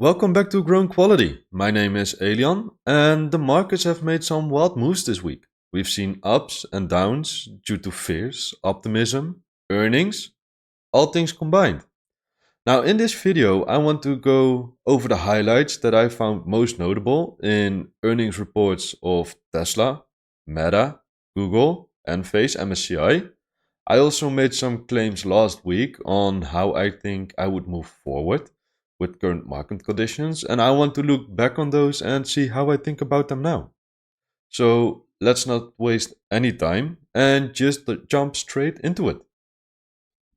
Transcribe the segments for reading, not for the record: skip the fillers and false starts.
Welcome back to Grown Quality. My name is Elian, and the markets have made some wild moves this week. We've seen ups and downs due to fears, optimism, earnings, all things combined. Now, in this video, I want to go over the highlights that I found most notable in earnings reports of Tesla, Meta, Google, Enphase, MSCI. I also made some claims last week on how I think I would move forward with current market conditions, and I want to look back on those and see how I think about them now. So let's not waste any time and just jump straight into it.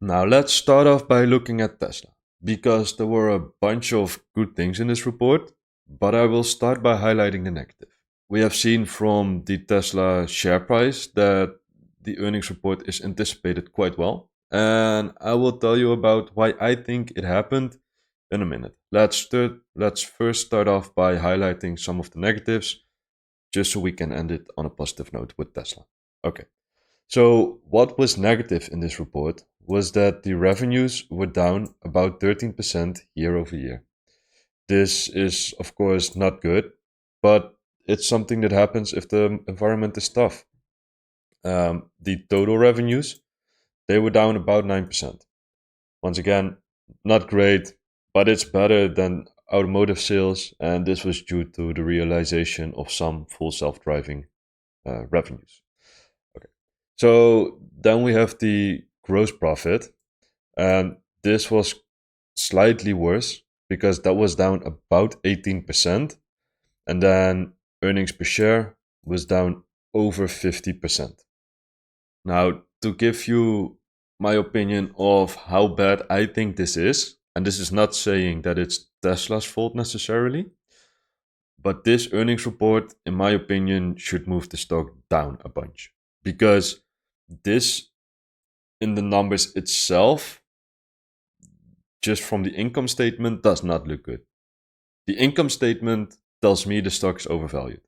Now, let's start off by looking at Tesla, because there were a bunch of good things in this report, but I will start by highlighting the negative. We have seen from the Tesla share price that the earnings report is anticipated quite well, and I will tell you about why I think it happened in a minute. Let's first start off by highlighting some of the negatives, just so we can end it on a positive note with Tesla. Okay. So, what was negative in this report was that the revenues were down about 13% year over year. This is, of course, not good, but it's something that happens if the environment is tough. The total revenues, they were down about 9%. Once again, not great, but it's better than automotive sales, and this was due to the realization of some full self-driving revenues. Okay. So then we have the gross profit, and this was slightly worse because that was down about 18%, and then earnings per share was down over 50%. Now, to give you my opinion of how bad I think this is, and this is not saying that it's Tesla's fault necessarily, but this earnings report, in my opinion, should move the stock down a bunch because this, in the numbers itself, just from the income statement, does not look good. The income statement tells me the stock is overvalued.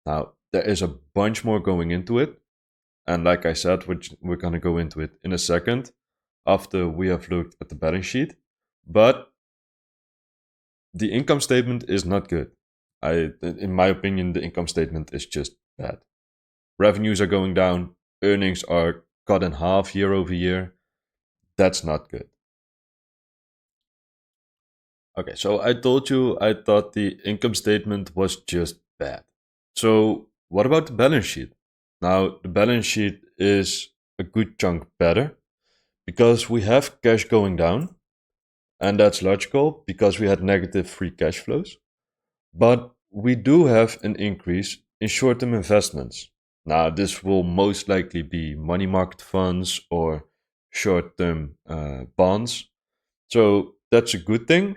Now, there is a bunch more going into it. And like I said, we're going to go into it in a second after we have looked at the balance sheet. But the income statement is not good. In my opinion, the income statement is just bad. Revenues are going down, earnings are cut in half year over year. That's not good. Okay, so I told you I thought the income statement was just bad. So, what about the balance sheet? Now, the balance sheet is a good chunk better because we have cash going down, and that's logical because we had negative free cash flows. But we do have an increase in short term investments. Now, this will most likely be money market funds or short term bonds. So, that's a good thing.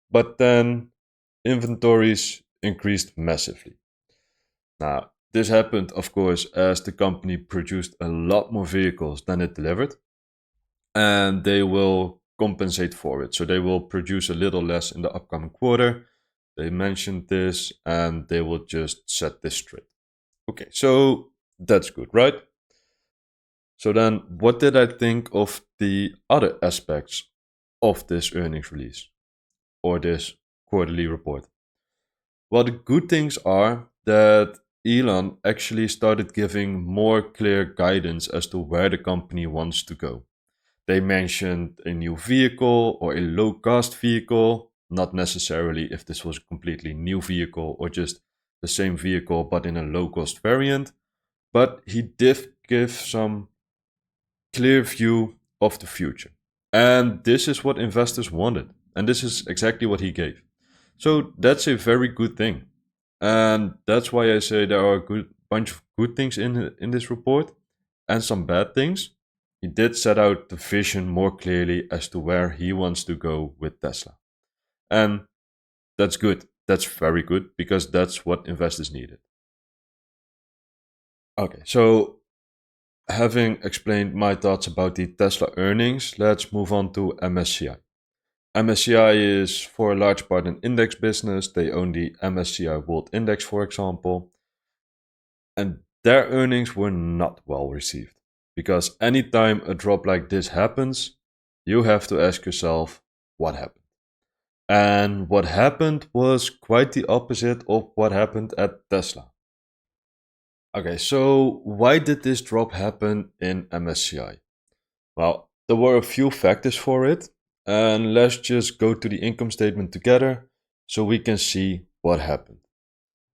But then inventories increased massively. Now, this happened, of course, as the company produced a lot more vehicles than it delivered, and they will compensate for it. So they will produce a little less in the upcoming quarter. They mentioned this, and they will just set this straight. Okay, so that's good, right? So then, what did I think of the other aspects of this earnings release or this quarterly report? Well, the good things are that Elon actually started giving more clear guidance as to where the company wants to go. They mentioned a new vehicle or a low cost vehicle, not necessarily if this was a completely new vehicle or just the same vehicle but in a low cost variant. But he did give some clear view of the future. And this is what investors wanted. And this is exactly what he gave. So that's a very good thing. And that's why I say there are a good bunch of good things in this report and some bad things. He did set out the vision more clearly as to where he wants to go with Tesla. And that's good. That's very good because that's what investors needed. Okay, so having explained my thoughts about the Tesla earnings, let's move on to MSCI. MSCI is for a large part an index business. They own the MSCI World Index, for example. And their earnings were not well received. Because anytime a drop like this happens, you have to ask yourself what happened. And what happened was quite the opposite of what happened at Tesla. Okay, so why did this drop happen in MSCI? Well, there were a few factors for it, and let's just go to the income statement together so we can see what happened.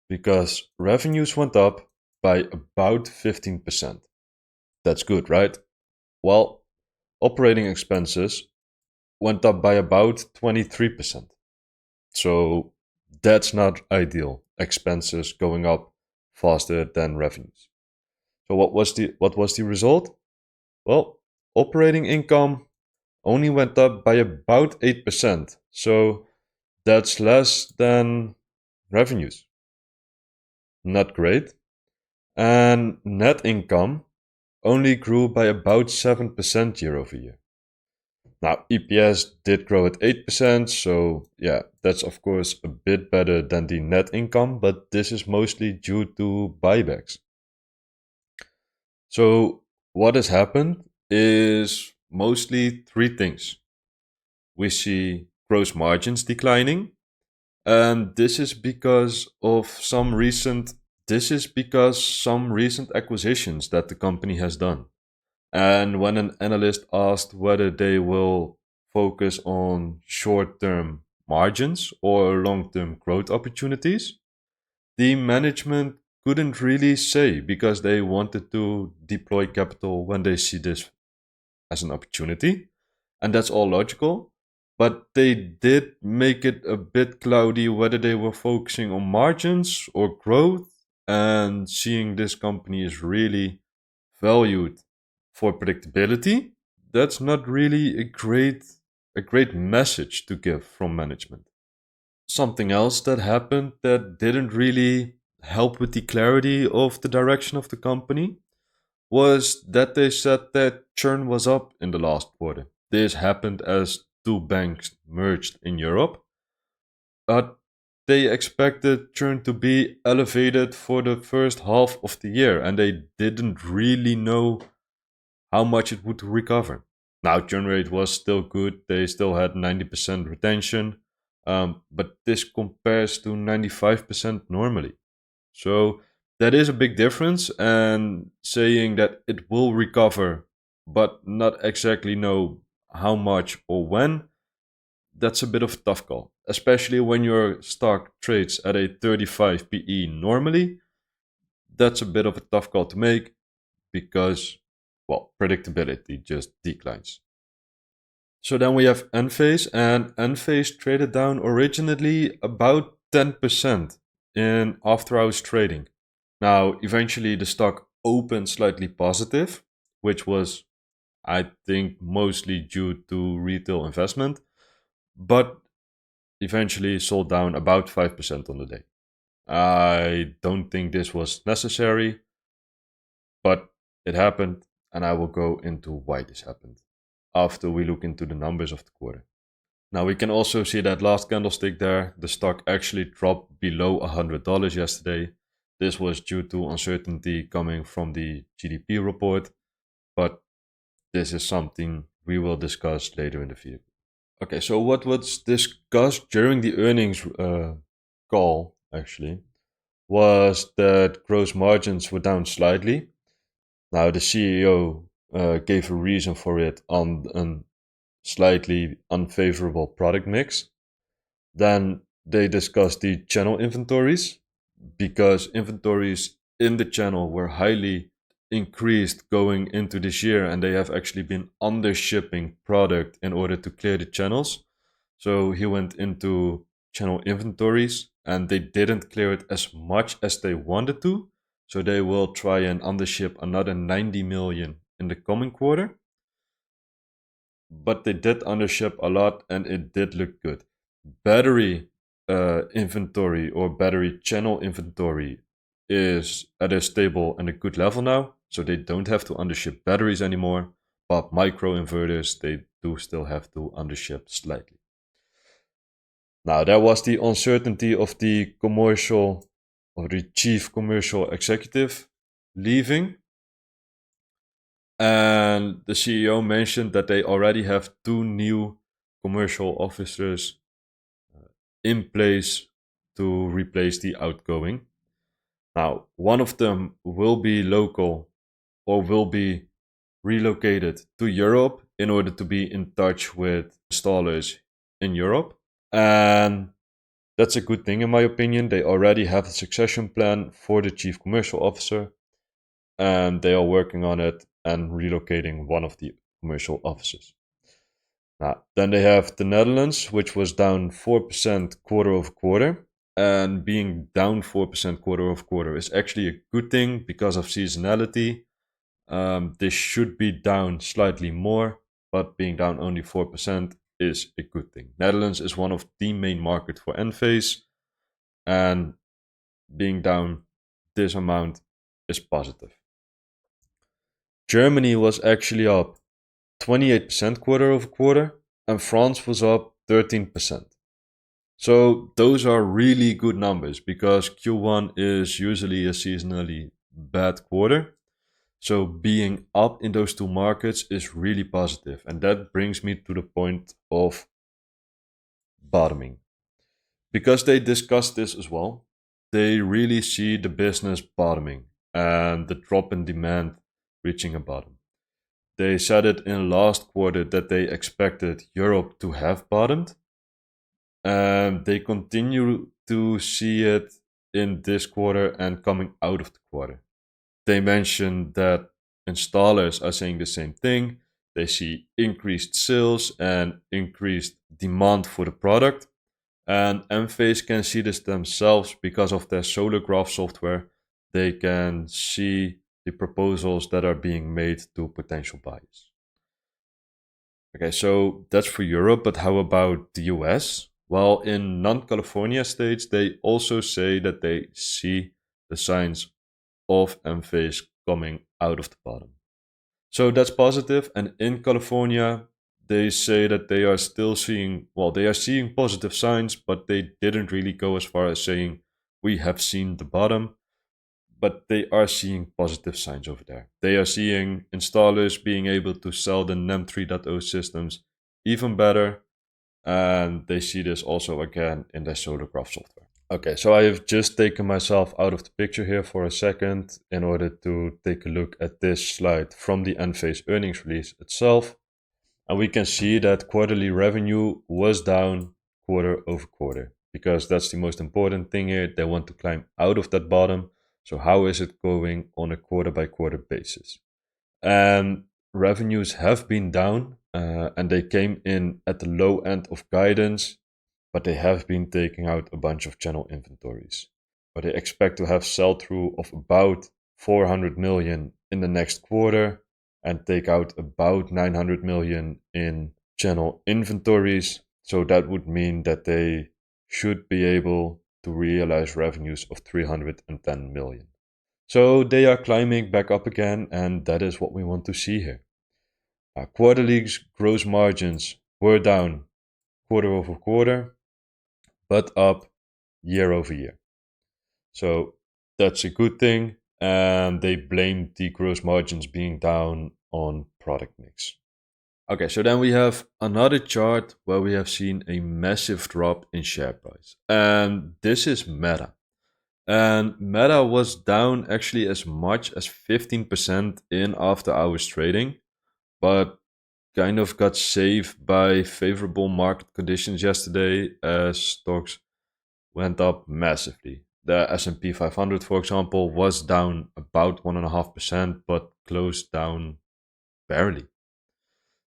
Because revenues went up by about 15%. That's good, right? Well, operating expenses went up by about 23%. So that's not ideal. Expenses going up faster than revenues. So what was the result? Well, operating income only went up by about 8%. So that's less than revenues. Not great. And net income only grew by about 7% year over year. Now, EPS did grow at 8%, so yeah, that's of course a bit better than the net income, but this is mostly due to buybacks. So, what has happened is mostly three things. We see gross margins declining, and this is because some recent acquisitions that the company has done. And when an analyst asked whether they will focus on short term margins or long term growth opportunities, the management couldn't really say because they wanted to deploy capital when they see this as an opportunity. And that's all logical. But they did make it a bit cloudy whether they were focusing on margins or growth. And seeing this company is really valued for predictability, that's not really a great message to give from management. Something else that happened that didn't really help with the clarity of the direction of the company was that they said that churn was up in the last quarter. This happened as two banks merged in Europe, but they expected churn to be elevated for the first half of the year, and they didn't really know how much it would recover. Now, churn rate was still good. They still had 90% retention, but this compares to 95% normally. So that is a big difference. And saying that it will recover, but not exactly know how much or when, that's a bit of a tough call, especially when your stock trades at a 35 PE normally. That's a bit of a tough call to make because, well, predictability just declines. So then we have Enphase, and Enphase traded down originally about 10% in after hours trading. Now, eventually the stock opened slightly positive, which was, I think, mostly due to retail investment, but eventually sold down about 5% on the day. I don't think this was necessary, but it happened, and I will go into why this happened after we look into the numbers of the quarter. Now we can also see that last candlestick there, the stock actually dropped below $100 yesterday. This was due to uncertainty coming from the GDP report, but this is something we will discuss later in the video. Okay, so what was discussed during the earnings call actually was that gross margins were down slightly. Now the CEO gave a reason for it on a slightly unfavorable product mix. Then they discussed the channel inventories because inventories in the channel were highly increased going into this year, and they have actually been under shipping product in order to clear the channels. So he went into channel inventories and they didn't clear it as much as they wanted to. So they will try and undership another 90 million in the coming quarter. But they did undership a lot and it did look good. Battery inventory or battery channel inventory is at a stable and a good level now. So they don't have to undership batteries anymore. But microinverters, they do still have to undership slightly. Now, there was the uncertainty of the commercial or the chief commercial executive leaving. And the CEO mentioned that they already have two new commercial officers in place to replace the outgoing. Now, one of them will be local or will be relocated to Europe in order to be in touch with installers in Europe. And that's a good thing, in my opinion. They already have a succession plan for the chief commercial officer, and they are working on it and relocating one of the commercial officers. Now, then they have the Netherlands, which was down 4% quarter over quarter. And being down 4% quarter over quarter is actually a good thing because of seasonality. This should be down slightly more, but being down only 4% is a good thing. Netherlands is one of the main markets for Enphase, and being down this amount is positive. Germany was actually up 28% quarter over quarter, and France was up 13%. So those are really good numbers because Q1 is usually a seasonally bad quarter. So being up in those two markets is really positive. And that brings me to the point of bottoming. Because they discussed this as well, they really see the business bottoming and the drop in demand reaching a bottom. They said it in last quarter that they expected Europe to have bottomed. And they continue to see it in this quarter and coming out of the quarter. They mentioned that installers are saying the same thing. They see increased sales and increased demand for the product. And Enphase can see this themselves because of their solar graph software. They can see the proposals that are being made to potential buyers. Okay, so that's for Europe, but how about the US? Well, in non-California states, they also say that they see the signs of Enphase coming out of the bottom. So that's positive. And in California, they say that they are still seeing, well, they are seeing positive signs, but they didn't really go as far as saying we have seen the bottom. But they are seeing positive signs over there. They are seeing installers being able to sell the NEM 3.0 systems even better. And they see this also again in their solar graph software. Okay, so I have just taken myself out of the picture here for a second in order to take a look at this slide from the Enphase earnings release itself. And we can see that quarterly revenue was down quarter over quarter because that's the most important thing here. They want to climb out of that bottom. So how is it going on a quarter by quarter basis? And revenues have been down and they came in at the low end of guidance, but they have been taking out a bunch of channel inventories. But they expect to have sell-through of about 400 million in the next quarter and take out about 900 million in channel inventories. So that would mean that they should be able to realize revenues of 310 million. So they are climbing back up again, and that is what we want to see here. Quarterly gross margins were down quarter over quarter, but up year over year. So that's a good thing, and they blamed the gross margins being down on product mix. Okay, so then we have another chart where we have seen a massive drop in share price, and this is Meta. And Meta was down actually as much as 15% in after hours trading, but kind of got saved by favorable market conditions yesterday as stocks went up massively. The S&P 500, for example, was down about 1.5%, but closed down barely.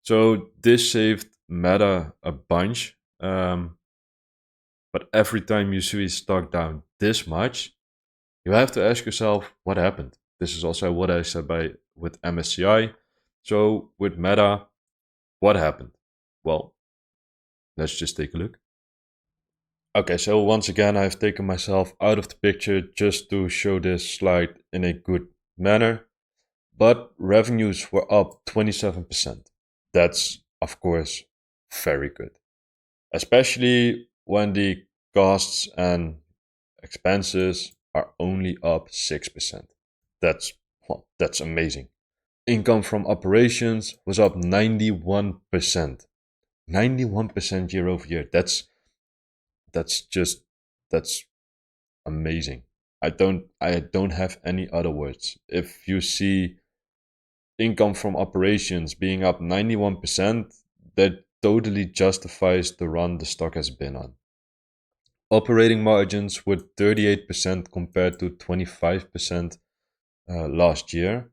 So this saved Meta a bunch. But every time you see stock down this much, you have to ask yourself what happened. This is also what I said with MSCI. So with Meta, what happened? Well, let's just take a look. Okay, so once again, I've taken myself out of the picture just to show this slide in a good manner. But revenues were up 27%. That's, of course, very good. Especially when the costs and expenses are only up 6%. That's amazing. Income from operations was up 91%. 91% year over year. That's That's amazing. I don't have any other words. If you see income from operations being up 91%, that totally justifies the run the stock has been on. Operating margins were 38% compared to 25% last year,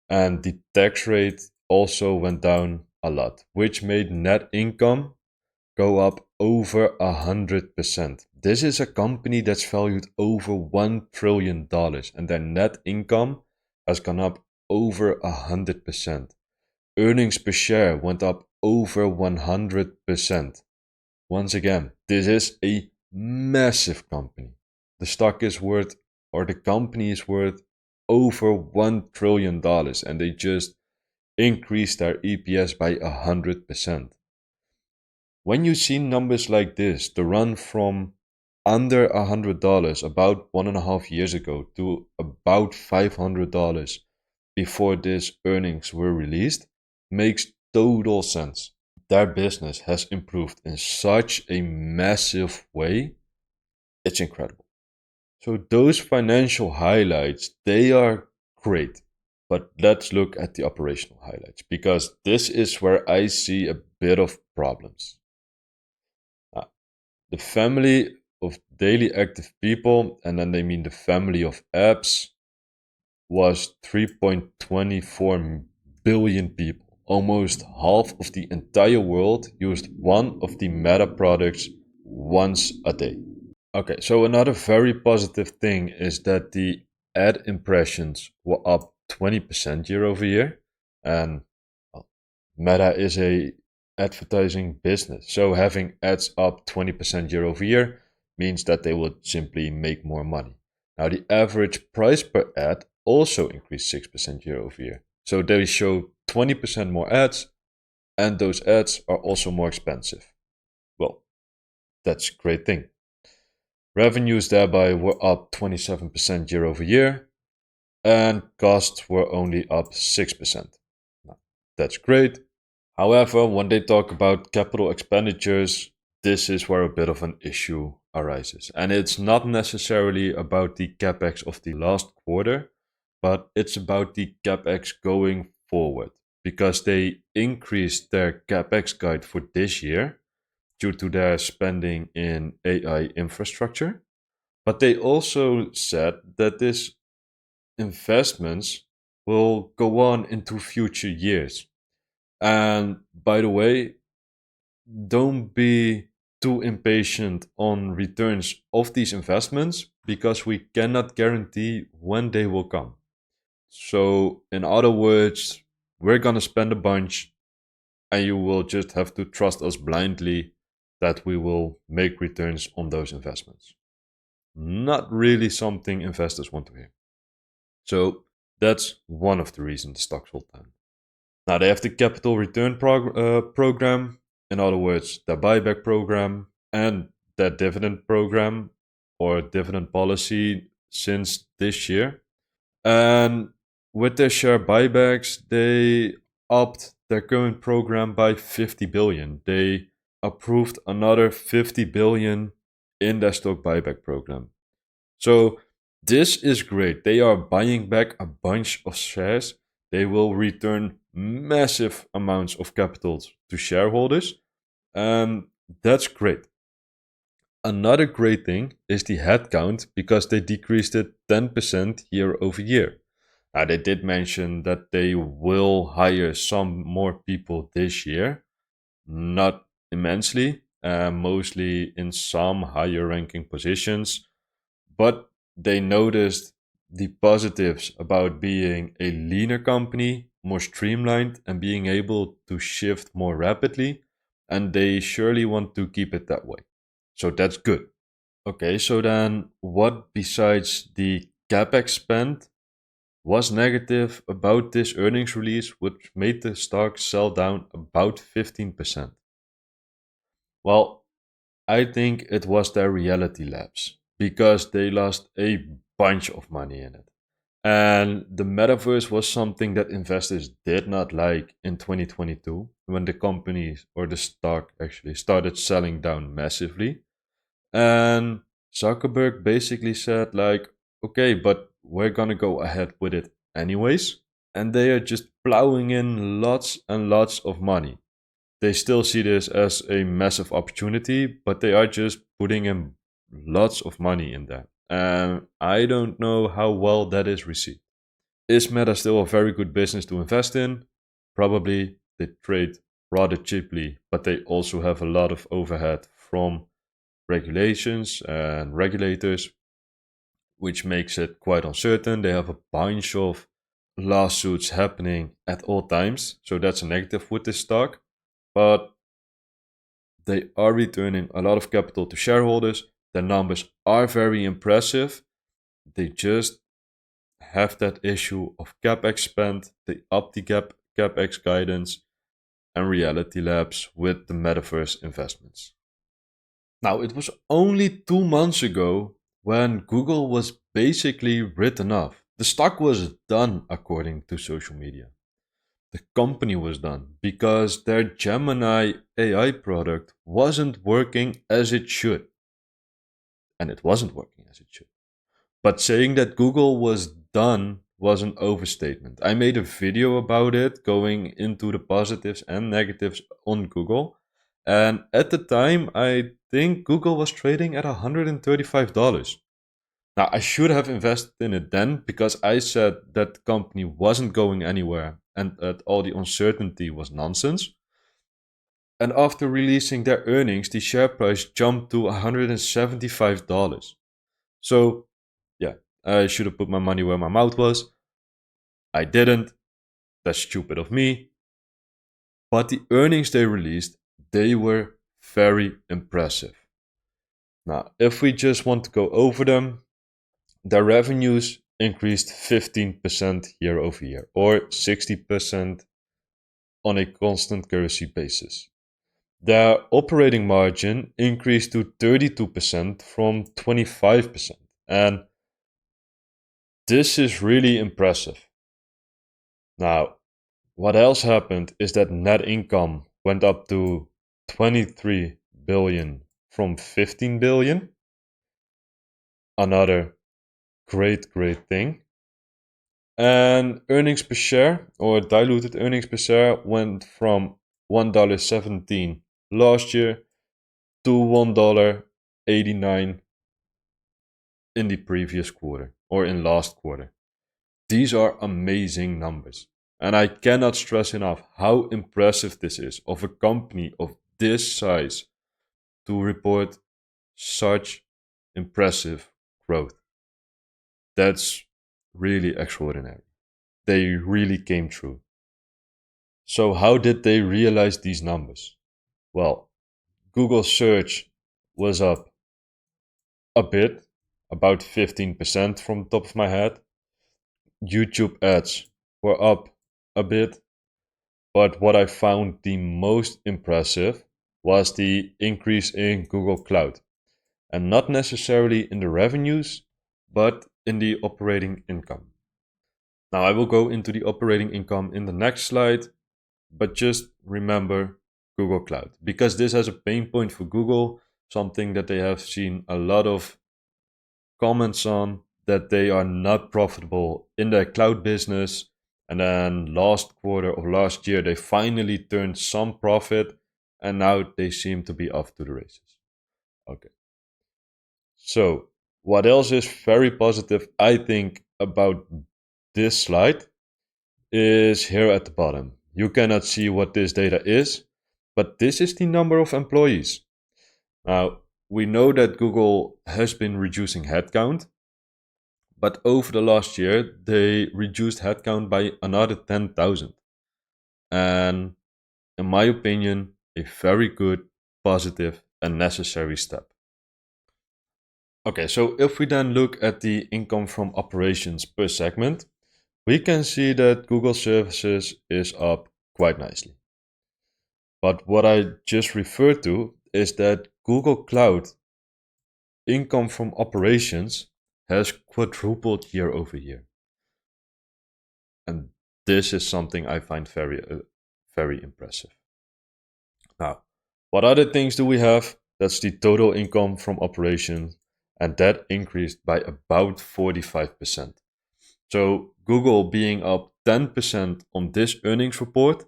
and the tax rate also went down a lot, which made net income go up over 100%. This is a company that's valued over $1 trillion, and their net income has gone up over 100%. Earnings per share went up over 100%. Once again, this is a massive company. The stock is worth, or the company is worth, over $1 trillion, and they just increased their EPS by 100%. When you see numbers like this, the run from under $100 about 1.5 years ago to about $500 before these earnings were released, makes total sense. Their business has improved in such a massive way. It's incredible. So those financial highlights, they are great. But let's look at the operational highlights, because this is where I see a bit of problems. Uh, the family of daily active people, and then they mean the family of apps, was 3.24 billion people. Almost half of the entire world used one of the Meta products once a day. Okay, so another very positive thing is that the ad impressions were up 20% year over year. And well, Meta is a advertising business. So having ads up 20% year over year means that they will simply make more money. Now the average price per ad also increased 6% year over year. So they show 20% more ads, and those ads are also more expensive. Well, that's a great thing. Revenues thereby were up 27% year over year, and costs were only up 6%. Now, that's great. However, when they talk about capital expenditures, this is where a bit of an issue arises. And it's not necessarily about the capex of the last quarter, but it's about the capex going forward, because they increased their capex guide for this year due to their spending in AI infrastructure. But they also said that these investments will go on into future years. And by the way, don't be too impatient on returns of these investments, because we cannot guarantee when they will come. So, in other words, we're gonna spend a bunch, and you will just have to trust us blindly that we will make returns on those investments. Not really something investors want to hear. So that's one of the reasons the stocks will down. Now they have the capital return program, in other words, their buyback program and their dividend program or dividend policy since this year. And with their share buybacks, they upped their current program by 50 billion. They approved another 50 billion in their stock buyback program. So this is great. They are buying back a bunch of shares. They will return massive amounts of capital to shareholders. And that's great. Another great thing is the headcount, because they decreased it 10% year over year. Now, they did mention that they will hire some more people this year, not immensely, mostly in some higher ranking positions, but they noticed the positives about being a leaner company, more streamlined, and being able to shift more rapidly. And they surely want to keep it that way. So that's good. Okay, so then what besides the capex spend was negative about this earnings release, which made the stock sell down about 15%? Well, I think it was their reality labs, because they lost a bunch of money in it. And the metaverse was something that investors did not like in 2022, when the company or the stock actually started selling down massively. And Zuckerberg basically said, like, okay, but we're gonna go ahead with it anyways. And they are just plowing in lots and lots of money. They still see this as a massive opportunity, but they are just putting in lots of money in that. And I don't know how well that is received. Is Meta still a very good business to invest in? Probably. They trade rather cheaply, but they also have a lot of overhead from regulations and regulators, which makes it quite uncertain. They have a bunch of lawsuits happening at all times, so that's a negative with this stock. But they are returning a lot of capital to shareholders. The numbers are very impressive. They just have that issue of capex spend. They up the capex guidance and Reality Labs with the metaverse investments. Now, it was only 2 months ago when Google was basically written off. The stock was done, according to social media. The company was done because their Gemini AI product wasn't working as it should. And it wasn't working as it should. But saying that Google was done was an overstatement. I made a video about it, going into the positives and negatives on Google. And at the time, I think Google was trading at $135. Now, I should have invested in it then because I said that the company wasn't going anywhere and that all the uncertainty was nonsense. And after releasing their earnings, the share price jumped to $175. So, yeah, I should have put my money where my mouth was. I didn't. That's stupid of me. But the earnings they released, they were very impressive. Now, if we just want to go over them, their revenues increased 15% year over year, or 60% on a constant currency basis. Their operating margin increased to 32% from 25%. And this is really impressive. Now, what else happened is that net income went up to 23 billion from 15 billion. Another great thing. And earnings per share, or diluted earnings per share, went from $1.17 last year to $1.89 in the previous quarter, or in last quarter. These are amazing numbers. And I cannot stress enough how impressive this is of a company of this size to report such impressive growth. That's really extraordinary. They really came true. So, how did they realize these numbers? Well, Google search was up a bit, about 15% from the top of my head. YouTube ads were up a bit. But what I found the most impressive was the increase in Google Cloud. And not necessarily in the revenues, but in the operating income. Now, I will go into the operating income in the next slide, but just remember Google Cloud, because this has a pain point for Google, something that they have seen a lot of comments on, that they are not profitable in their cloud business. And then last quarter of last year, they finally turned some profit, and now they seem to be off to the races. Okay. So, what else is very positive, I think, about this slide is here at the bottom. You cannot see what this data is, but this is the number of employees. Now, we know that Google has been reducing headcount, but over the last year, they reduced headcount by another 10,000. And in my opinion, a very good, positive, and necessary step. Okay, so if we then look at the income from operations per segment, we can see that Google Services is up quite nicely. But what I just referred to is that Google Cloud income from operations has quadrupled year over year. And this is something I find very impressive. Now, what other things do we have? That's the total income from operations, and that increased by about 45%. So Google being up 10% on this earnings report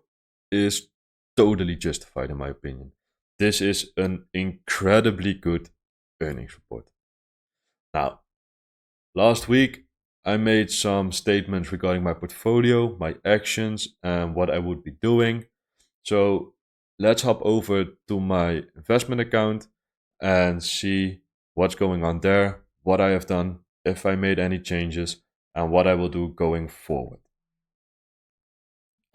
is totally justified in my opinion. This is an incredibly good earnings report. Now, last week I made some statements regarding my portfolio, my actions, and what I would be doing. So let's hop over to my investment account and see what's going on there, what I have done, if I made any changes, and what I will do going forward.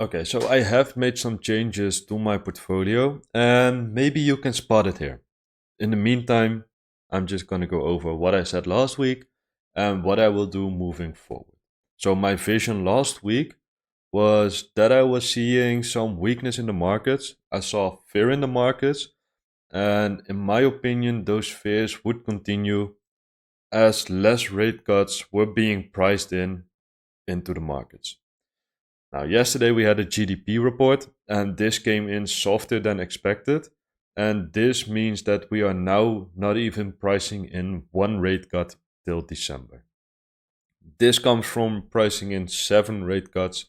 Okay, so I have made some changes to my portfolio, and maybe you can spot it here. In the meantime, I'm just going to go over what I said last week and what I will do moving forward. So, my vision last week was that I was seeing some weakness in the markets. I saw fear in the markets, and in my opinion, those fears would continue as less rate cuts were being priced in into the markets. Now, yesterday we had a GDP report, and this came in softer than expected. And this means that we are now not even pricing in one rate cut till December. This comes from pricing in seven rate cuts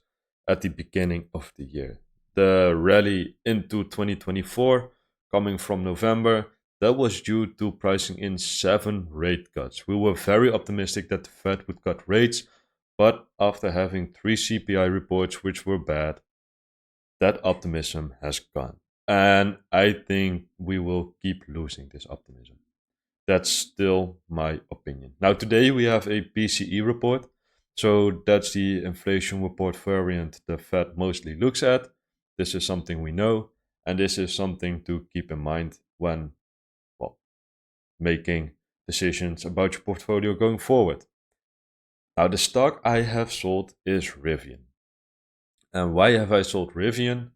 at the beginning of the year. The rally into 2024, coming from November, that was due to pricing in seven rate cuts. We were very optimistic that the Fed would cut rates, but after having three CPI reports which were bad, that optimism has gone. And I think we will keep losing this optimism. That's still my opinion. Now, today we have a PCE report. So that's the inflation report variant the Fed mostly looks at. This is something we know. And this is something to keep in mind when, well, making decisions about your portfolio going forward. Now, the stock I have sold is Rivian. And why have I sold Rivian?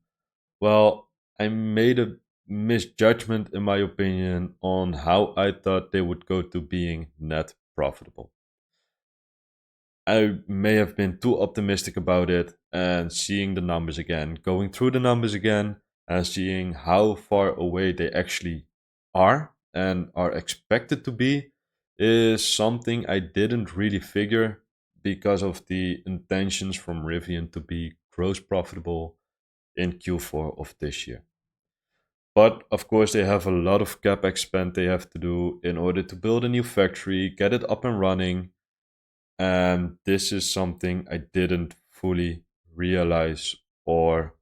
Well, I made a misjudgment, in my opinion, on how I thought they would go to being net profitable. I may have been too optimistic about it, and seeing the numbers again, going through the numbers again, and seeing how far away they actually are and are expected to be is something I didn't really figure because of the intentions from Rivian to be gross profitable in Q4 of this year. But of course, they have a lot of capex spend they have to do in order to build a new factory, get it up and running. And this is something I didn't fully realize or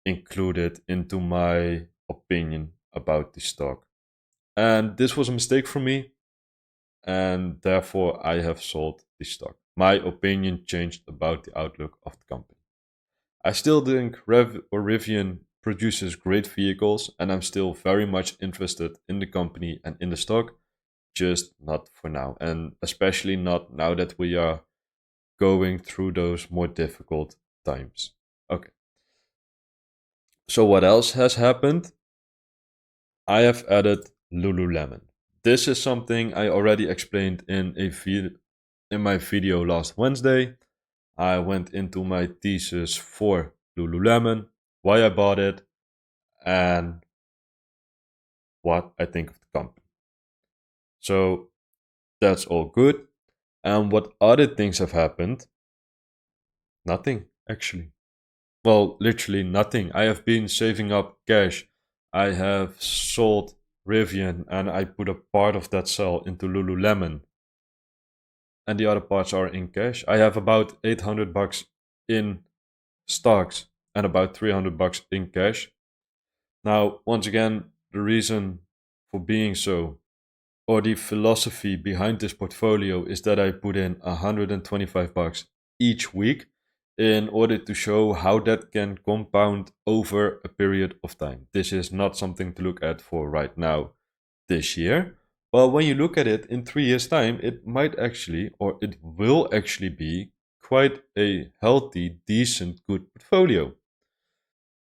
include it into my opinion about the stock. And this was a mistake for me, and therefore I have sold the stock. My opinion changed about the outlook of the company. I still think Rivian produces great vehicles, and I'm still very much interested in the company and in the stock, just not for now. And especially not now that we are going through those more difficult times. Okay. So, what else has happened? I have added Lululemon. This is something I already explained in my video last Wednesday. I went into my thesis for Lululemon, why I bought it, and what I think of the company. So that's all good. And what other things have happened? Nothing, actually. Well, literally nothing. I have been saving up cash. I have sold Rivian and I put a part of that sell into Lululemon. And the other parts are in cash. I have about 800 bucks in stocks and about 300 bucks in cash. Now, once again, the reason for being so, or the philosophy behind this portfolio, is that I put in 125 bucks each week in order to show how that can compound over a period of time. This is not something to look at for right now this year. But when you look at it in 3 years' time, it might actually, or it will actually be quite a healthy, decent, good portfolio.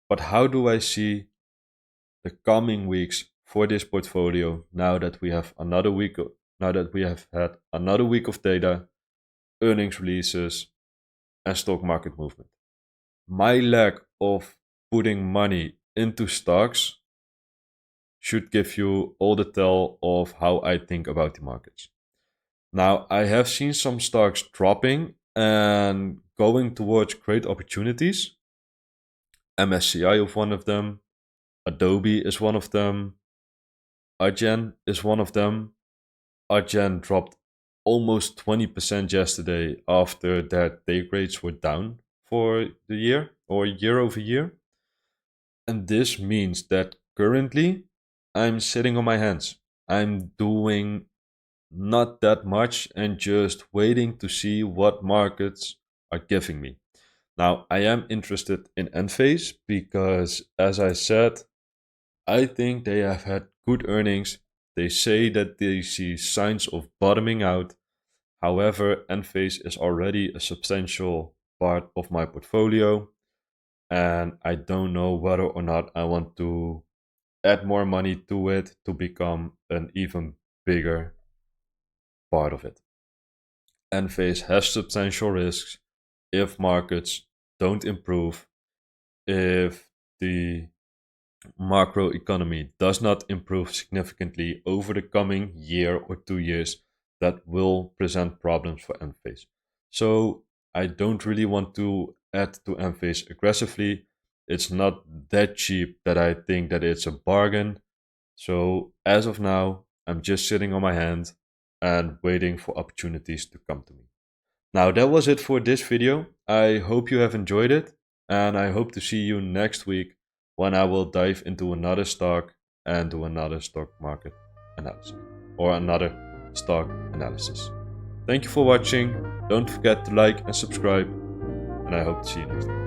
But how do I see the coming weeks for this portfolio now that we have another week now that we have had another week of data, earnings releases, and stock market movement? My lack of putting money into stocks should give you all the tell of how I think about the markets. Now, I have seen some stocks dropping and going towards great opportunities. MSCI is one of them, Adobe is one of them, Adyen is one of them. Adyen dropped almost 20% yesterday after their take rates were down for the year or year over year. And this means that currently I'm sitting on my hands. I'm doing not that much and just waiting to see what markets are giving me. Now, I am interested in Enphase because, as I said, I think they have had good earnings. They say that they see signs of bottoming out. However, Enphase is already a substantial part of my portfolio, and I don't know whether or not I want to add more money to it to become an even bigger part of it. Enphase has substantial risks if markets don't improve, if the macroeconomy does not improve significantly over the coming year or 2 years, that will present problems for Enphase. So I don't really want to add to Enphase aggressively. It's not that cheap that I think that it's a bargain. So as of now, I'm just sitting on my hand and waiting for opportunities to come to me. Now, that was it for this video. I hope you have enjoyed it, and I hope to see you next week when I will dive into another stock and do another stock market analysis or another stock analysis. Thank you for watching. Don't forget to like and subscribe, and I hope to see you next time.